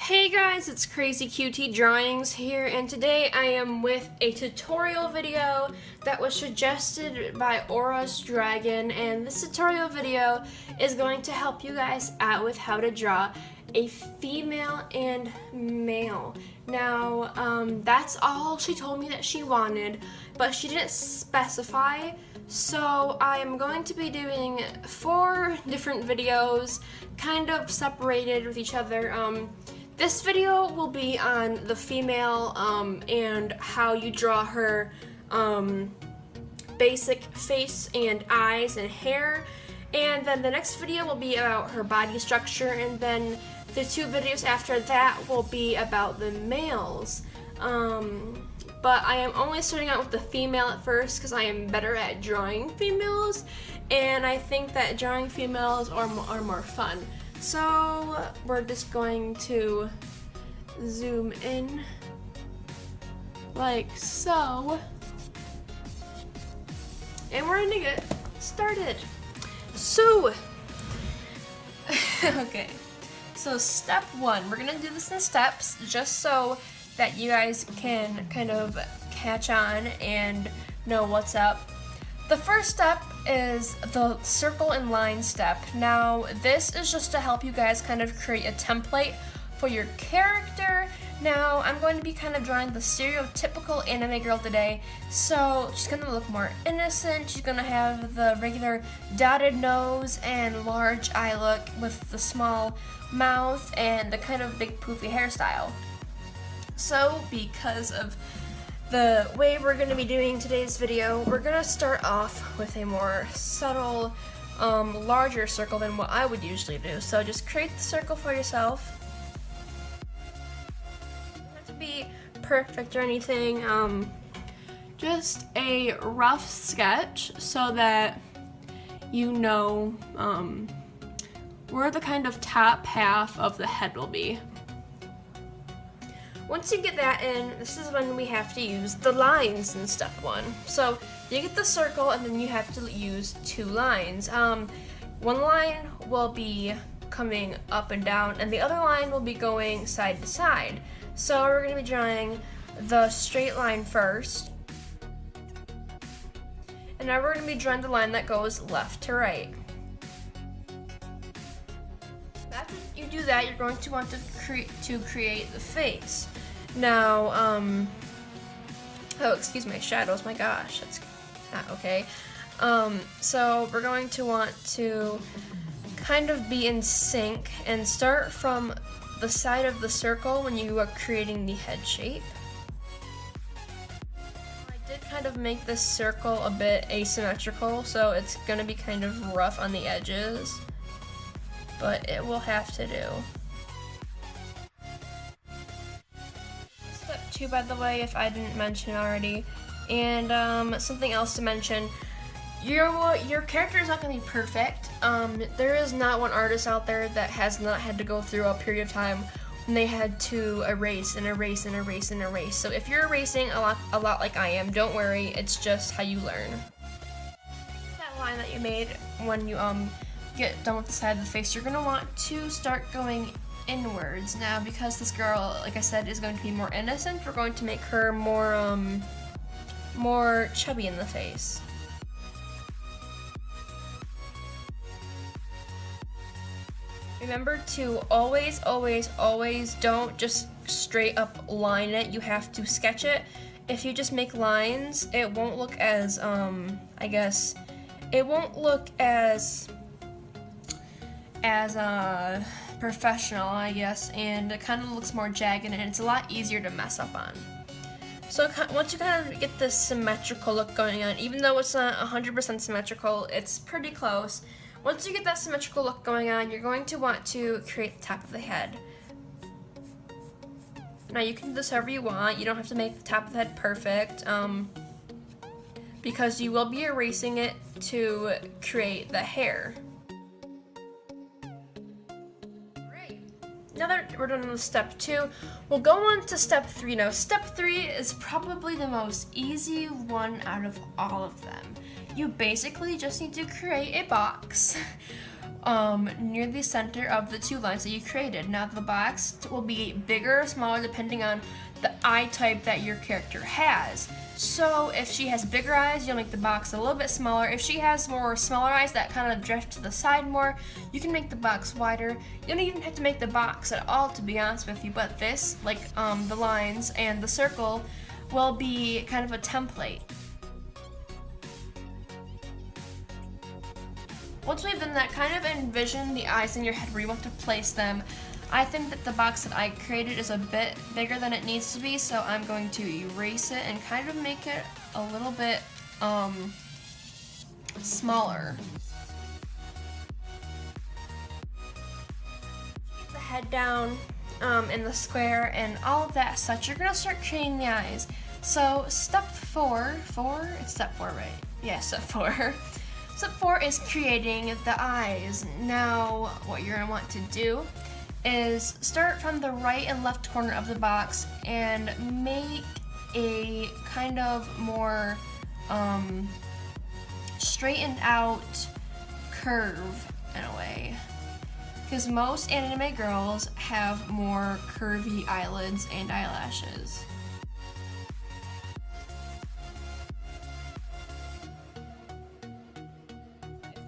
Hey guys, it's Crazy QT Drawings here, and today I am with a tutorial video that was suggested by Aura's Dragon, and this tutorial video is going to help you guys out with how to draw a female and male. Now, that's all she told me that she wanted, but she didn't specify, so I am going to be doing 4 different videos, kind of separated with each other. This video will be on the female and how you draw her basic face and eyes and hair, and then the next video will be about her body structure, and then the 2 videos after that will be about the males. But I am only starting out with the female at first because I am better at drawing females, and I think that drawing females are more fun. So we're just going to zoom in like so, and we're gonna get started. So, okay, so step 1, we're gonna do this in steps just so that you guys can kind of catch on and know what's up. The first step is the circle and line step. Now, this is just to help you guys kind of create a template for your character. Now, I'm going to be kind of drawing the stereotypical anime girl today, so she's gonna look more innocent. She's gonna have the regular dotted nose and large eye look with the small mouth and the kind of big poofy hairstyle. So, because of the way we're going to be doing today's video, we're going to start off with a more subtle, larger circle than what I would usually do. So just create the circle for yourself. It doesn't have to be perfect or anything, just a rough sketch so that you know where the kind of top half of the head will be. Once you get that in, this is when we have to use the lines in step 1. So you get the circle and then you have to use 2 lines. One line will be coming up and down and the other line will be going side to side. So we're going to be drawing the straight line first. And now we're going to be drawing the line that goes left to right. After you do that, you're going to want to create the face. Now, oh, excuse my shadows, my gosh, that's not okay. So we're going to want to kind of be in sync and start from the side of the circle when you are creating the head shape. I did kind of make this circle a bit asymmetrical, so it's going to be kind of rough on the edges, but it will have to do. Step 2, by the way, if I didn't mention already, and something else to mention, your character is not going to be perfect. There is not one artist out there that has not had to go through a period of time when they had to erase and erase and erase and erase. So if you're erasing a lot like I am, don't worry, it's just how you learn. That line that you made when you get done with the side of the face, you're going to want to start going inwards. Now, because this girl, like I said, is going to be more innocent, we're going to make her more chubby in the face. Remember to always don't just straight up line it. You have to sketch it. If you just make lines, it won't look as I guess it won't look as professional, I guess, and it kind of looks more jagged and it's a lot easier to mess up on. So once you kind of get this symmetrical look going on, even though it's not 100% symmetrical, it's pretty close. Once you get that symmetrical look going on, you're going to want to create the top of the head. Now you can do this however you want. You don't have to make the top of the head perfect, because you will be erasing it to create the hair. Now that we're done with step 2, we'll go on to step 3. Now, step 3 is probably the most easy one out of all of them. You basically just need to create a box near the center of the two lines that you created. Now the box will be bigger or smaller depending on the eye type that your character has. So if she has bigger eyes, you'll make the box a little bit smaller. If she has more smaller eyes that kind of drift to the side more, you can make the box wider. You don't even have to make the box at all, to be honest with you, but this, like the lines and the circle, will be kind of a template. Once we've done that, kind of envision the eyes in your head where you want to place them. I think that the box that I created is a bit bigger than it needs to be, so I'm going to erase it and kind of make it a little bit smaller. Keep the head down in the square and all of that such. You're gonna start creating the eyes. So step four, it's step 4, right? Yeah, step 4. Step 4 is creating the eyes. Now, what you're gonna want to do is start from the right and left corner of the box and make a kind of more straightened out curve in a way. Because most anime girls have more curvy eyelids and eyelashes.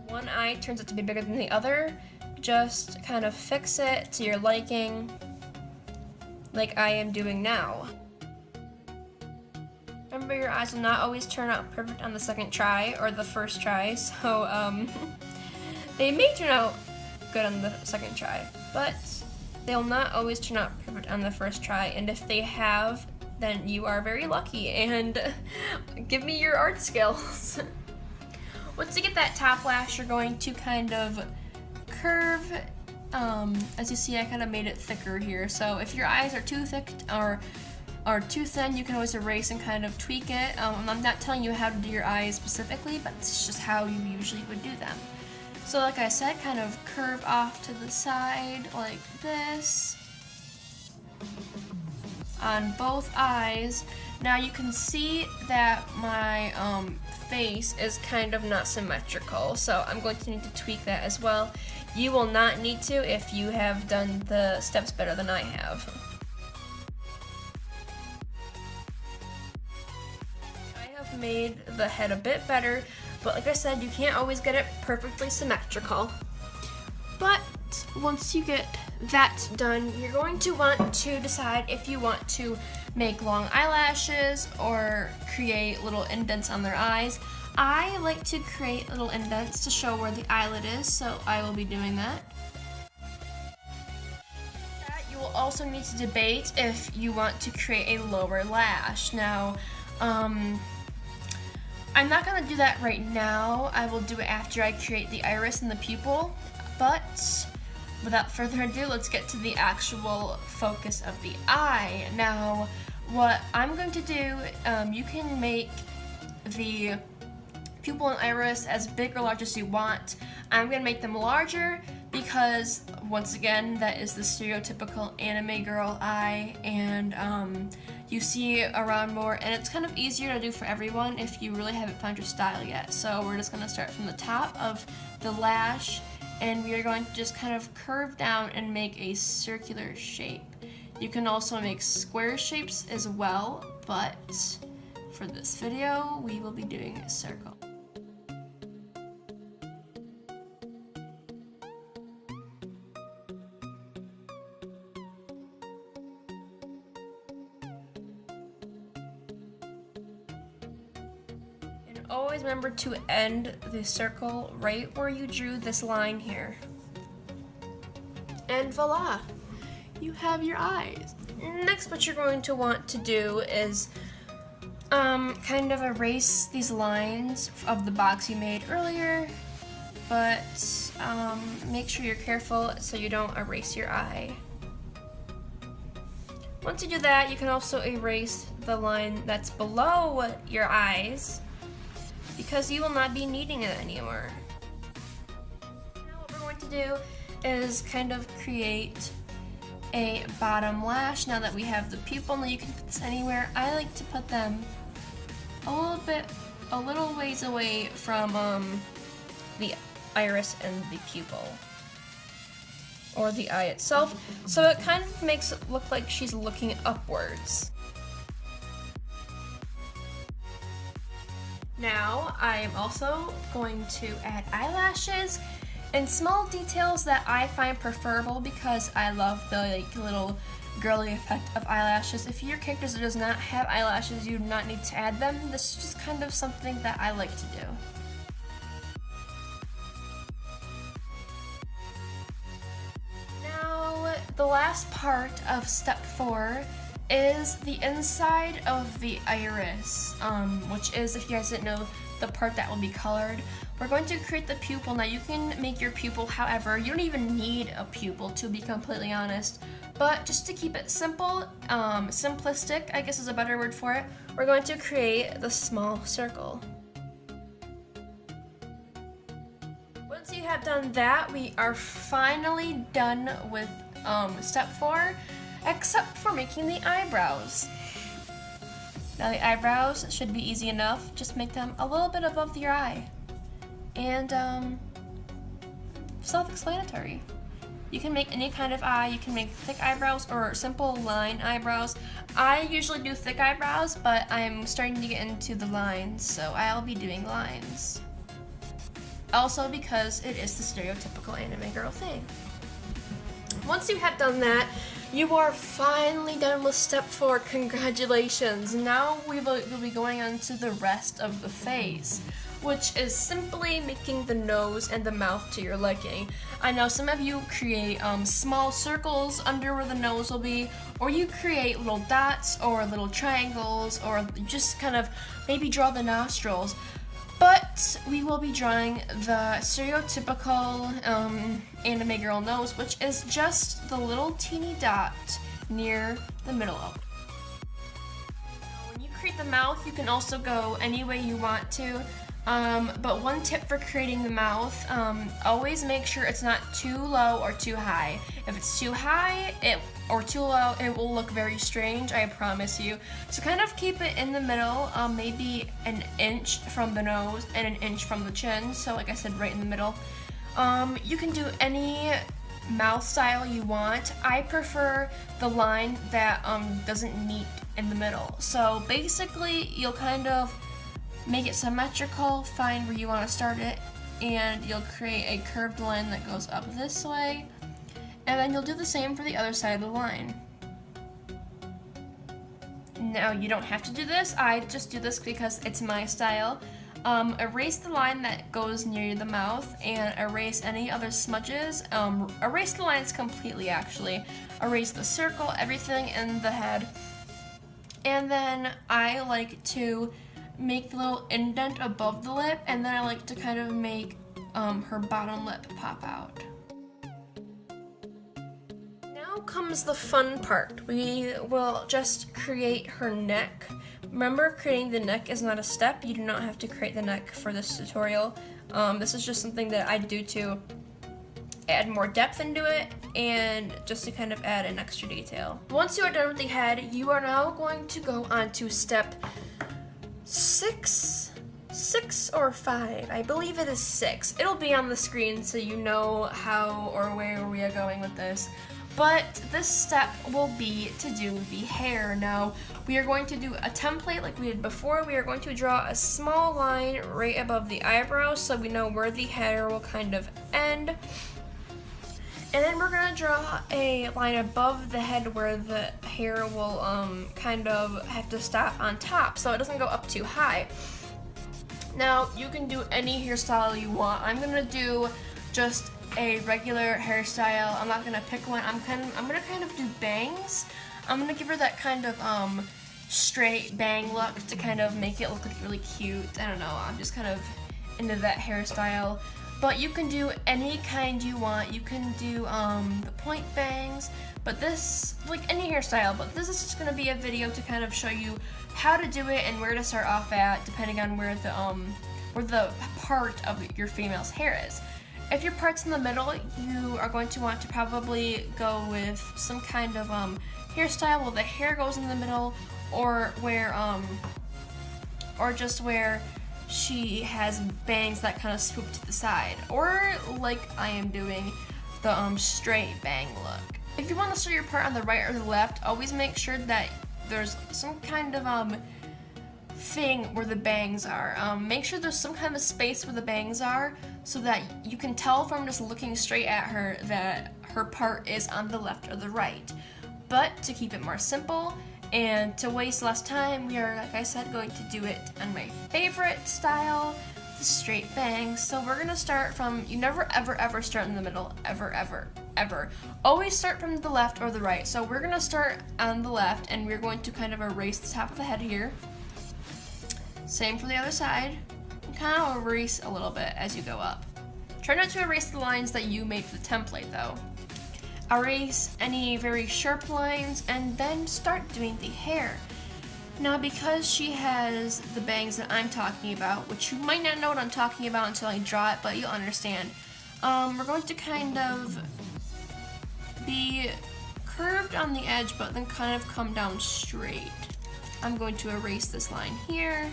One eye turns out to be bigger than the other, just kind of fix it to your liking, like I am doing now. Remember, your eyes will not always turn out perfect on the second try or the first try, so they may turn out good on the second try, but they'll not always turn out perfect on the first try, and if they have, then you are very lucky, and give me your art skills. Once you get that top lash, you're going to kind of curve. As you see, I kind of made it thicker here. So if your eyes are too thick or too thin, you can always erase and kind of tweak it. I'm not telling you how to do your eyes specifically, but it's just how you usually would do them. So like I said, kind of curve off to the side like this on both eyes. Now you can see that my face is kind of not symmetrical, so I'm going to need to tweak that as well. You will not need to if you have done the steps better than I have. I have made the head a bit better, but like I said, you can't always get it perfectly symmetrical. But once you get that done, you're going to want to decide if you want to make long eyelashes or create little indents on their eyes. I like to create little indents to show where the eyelid is, so I will be doing that. You will also need to debate if you want to create a lower lash. Now, I'm not going to do that right now. I will do it after I create the iris and the pupil, but without further ado, let's get to the actual focus of the eye. Now, what I'm going to do, you can make the pupil and iris as big or large as you want. I'm going to make them larger because, once again, that is the stereotypical anime girl eye, and you see it around more, and it's kind of easier to do for everyone if you really haven't found your style yet. So we're just going to start from the top of the lash, and we are going to just kind of curve down and make a circular shape. You can also make square shapes as well, but for this video, we will be doing a circle. And always remember to end the circle right where you drew this line here. And voila! You have your eyes. Next, what you're going to want to do is kind of erase these lines of the box you made earlier, but make sure you're careful so you don't erase your eye. Once you do that, you can also erase the line that's below your eyes because you will not be needing it anymore. Now what we're going to do is kind of create a bottom lash. Now that we have the pupil, now you can put this anywhere. I like to put them a little ways away from the iris and the pupil, or the eye itself, so it kind of makes it look like she's looking upwards. Now, I am also going to add eyelashes and small details that I find preferable because I love the little girly effect of eyelashes. If your character does not have eyelashes, you do not need to add them. This is just kind of something that I like to do. Now, the last part of step 4 is the inside of the iris, which is, if you guys didn't know, the part that will be colored. We're going to create the pupil. Now you can make your pupil however, you don't even need a pupil to be completely honest, but just to keep it simple, simplistic I guess is a better word for it, we're going to create the small circle. Once you have done that, we are finally done with step 4. Except for making the eyebrows. Now the eyebrows should be easy enough, just make them a little bit above your eye. And self-explanatory. You can make any kind of eye, you can make thick eyebrows or simple line eyebrows. I usually do thick eyebrows, but I'm starting to get into the lines, so I'll be doing lines. Also because it is the stereotypical anime girl thing. Once you have done that, you are finally done with step 4. Congratulations. Now we will be going on to the rest of the face, which is simply making the nose and the mouth to your liking. I know some of you create small circles under where the nose will be, or you create little dots or little triangles, or just kind of maybe draw the nostrils. But we will be drawing the stereotypical anime girl nose, which is just the little teeny dot near the middle. When you create the mouth, you can also go any way you want to. But one tip for creating the mouth, always make sure it's not too low or too high. If it's too high or too low, it will look very strange, I promise you. So kind of keep it in the middle, maybe an inch from the nose and an inch from the chin. So like I said, right in the middle. You can do any mouth style you want. I prefer the line that doesn't meet in the middle. So basically, you'll kind of make it symmetrical, find where you want to start it, and you'll create a curved line that goes up this way, and then you'll do the same for the other side of the line. Now you don't have to do this, I just do this because it's my style. Erase the line that goes near the mouth and erase any other smudges. Erase the lines completely actually. Erase the circle, everything in the head. And then I like to make the little indent above the lip, and then I like to kind of make her bottom lip pop out. Now comes the fun part. We will just create her neck. Remember, creating the neck is not a step. You do not have to create the neck for this tutorial. This is just something that I do to add more depth into it and just to kind of add an extra detail. Once you are done with the head, you are now going to go on to step 6 or 5. I believe it is 6. It'll be on the screen so you know how or where we are going with this. But this step will be to do the hair. Now, we are going to do a template like we did before. We are going to draw a small line right above the eyebrows so we know where the hair will kind of end. And then we're going to draw a line above the head where the hair will kind of have to stop on top so it doesn't go up too high. Now, you can do any hairstyle you want. I'm going to do just a regular hairstyle. I'm not going to pick one. I'm going to kind of do bangs. I'm going to give her that kind of straight bang look to kind of make it look like really cute. I don't know. I'm just kind of into that hairstyle. But you can do any kind you want. You can do the point bangs, but this, like any hairstyle, but this is just gonna be a video to kind of show you how to do it and where to start off at, depending on where the part of your female's hair is. If your part's in the middle, you are going to want to probably go with some kind of hairstyle where the hair goes in the middle, or where, or just where she has bangs that kind of swoop to the side, or like I am doing, the straight bang look. If you want to start your part on the right or the left, always make sure that there's some kind of thing where the bangs are. Make sure there's some kind of space where the bangs are so that you can tell from just looking straight at her that her part is on the left or the right. But to keep it more simple and to waste less time, we are, like I said, going to do it on my favorite style, the straight bangs. So we're gonna start from, you never ever start in the middle, ever. Always start from the left or the right. So we're gonna start on the left and we're going to kind of erase the top of the head here. Same for the other side. And kind of erase a little bit as you go up. Try not to erase the lines that you made for the template though. Erase any very sharp lines and then start doing the hair. Now because she has the bangs that I'm talking about, which you might not know what I'm talking about until I draw it, but you'll understand. We're going to kind of be curved on the edge but then kind of come down straight. I'm going to erase this line here,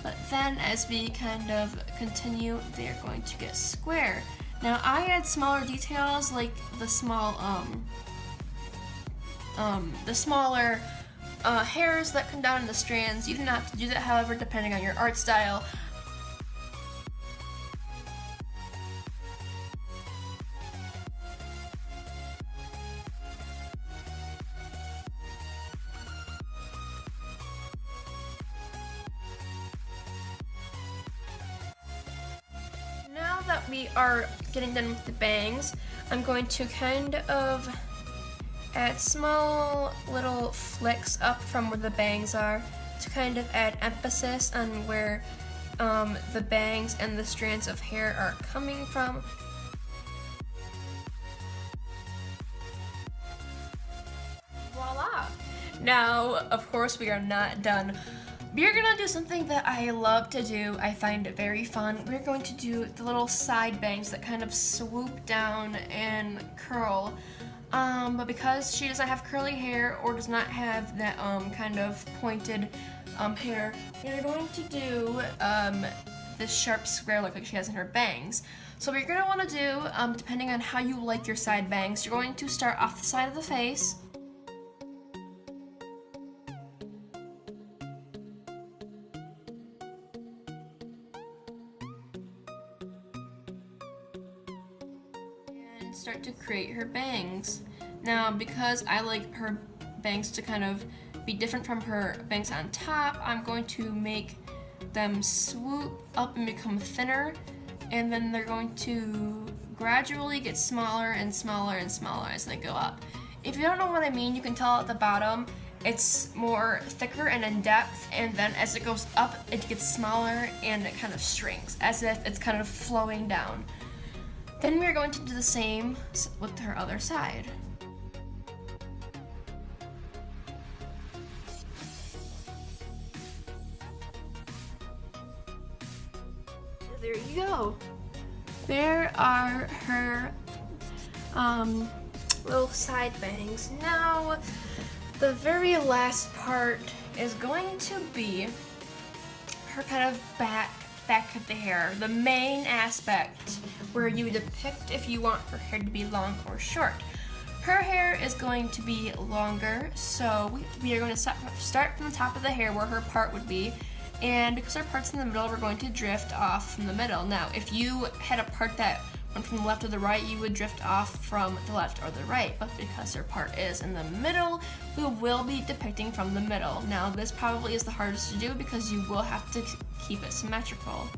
but then as we kind of continue, they're going to get square. Now I add smaller details like the smaller hairs that come down in the strands. You do not have to do that, however, depending on your art style. Now that we are getting done with the bangs, I'm going to kind of add small little flicks up from where the bangs are to kind of add emphasis on where the bangs and the strands of hair are coming from. Voila! Now, of course, we are not done. We're gonna do something that I love to do. I find it very fun. We're going to do the little side bangs that kind of swoop down and curl. But because she doesn't have curly hair or does not have that kind of pointed hair, we're going to do this sharp square look like she has in her bangs. So what you're gonna want to do, depending on how you like your side bangs, you're going to start off the side of the face. Start to create her bangs. Now because I like her bangs to kind of be different from her bangs on top, I'm going to make them swoop up and become thinner, and then they're going to gradually get smaller and smaller and smaller as they go up. If you don't know what I mean, you can tell at the bottom it's more thicker and in depth, and then as it goes up it gets smaller and it kind of shrinks as if it's kind of flowing down. Then we're going to do the same with her other side. There you go. There are her little side bangs. Now, the very last part is going to be her kind of back of the hair, the main aspect where you depict if you want her hair to be long or short. Her hair is going to be longer, so we are going to start from the top of the hair where her part would be, and because her part's in the middle, we're going to drift off from the middle. Now, if you had a part that went from the left or the right, you would drift off from the left or the right, but because her part is in the middle, we will be depicting from the middle. Now, this probably is the hardest to do because you will have to keep it symmetrical.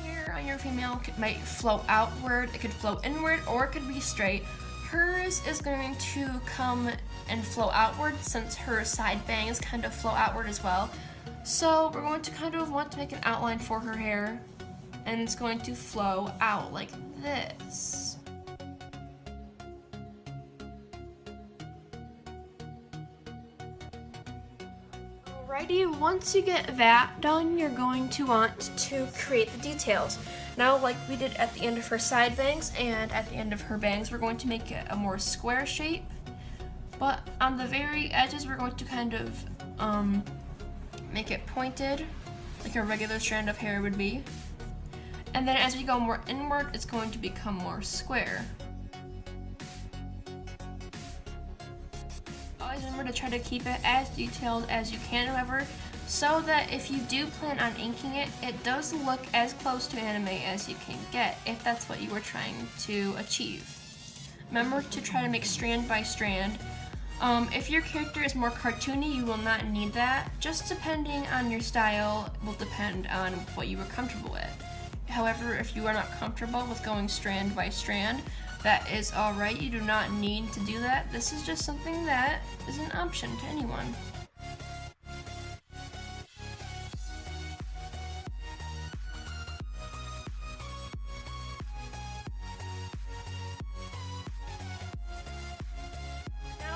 Your hair on your female might flow outward, it could flow inward, or it could be straight. Hers is going to come and flow outward since her side bangs kind of flow outward as well. So we're going to kind of want to make an outline for her hair, and it's going to flow out like this. Alrighty, once you get that done, you're going to want to create the details. Now, like we did at the end of her side bangs and at the end of her bangs, we're going to make it a more square shape. But on the very edges, we're going to kind of make it pointed, like a regular strand of hair would be. And then as we go more inward, it's going to become more square. Always remember to try to keep it as detailed as you can, however, so that if you do plan on inking it, it does look as close to anime as you can get, if that's what you were trying to achieve. Remember to try to make strand by strand. If your character is more cartoony, you will not need that. Just depending on your style will depend on what you were comfortable with. However, if you are not comfortable with going strand by strand, that is alright. You do not need to do that. This is just something that is an option to anyone.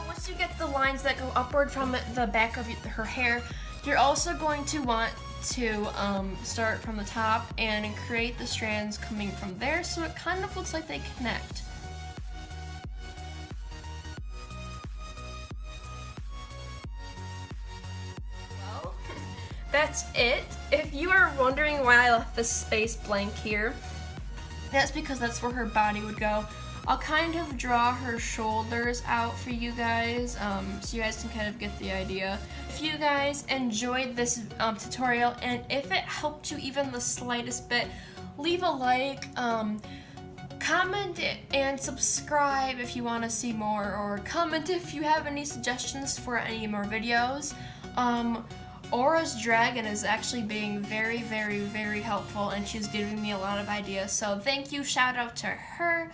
Once you get the lines that go upward from the back of her hair, you're also going to want to start from the top and create the strands coming from there so it kind of looks like they connect. Well, that's it. If you are wondering why I left this space blank here, that's because that's where her body would go. I'll kind of draw her shoulders out for you guys, so you guys can kind of get the idea. If you guys enjoyed this tutorial, and if it helped you even the slightest bit, leave a like, comment and subscribe if you want to see more, or comment if you have any suggestions for any more videos. Aura's dragon is actually being very, very, very helpful, and she's giving me a lot of ideas, so thank you, shout out to her.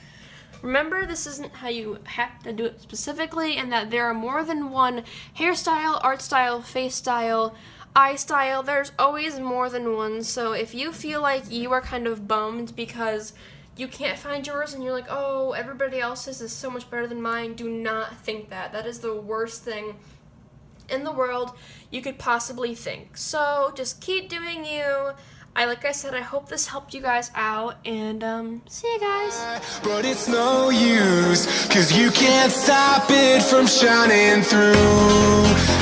Remember, this isn't how you have to do it specifically, and that there are more than one hairstyle, art style, face style, eye style. There's always more than one, so if you feel like you are kind of bummed because you can't find yours and you're like, oh, everybody else's is so much better than mine, do not think that. That is the worst thing in the world you could possibly think. So just keep doing you. Like I said, I hope this helped you guys out, and see you guys. But it's no use, 'cause you can't stop it from shining through.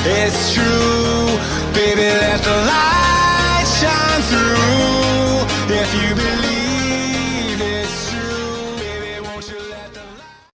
It's true, baby, let the light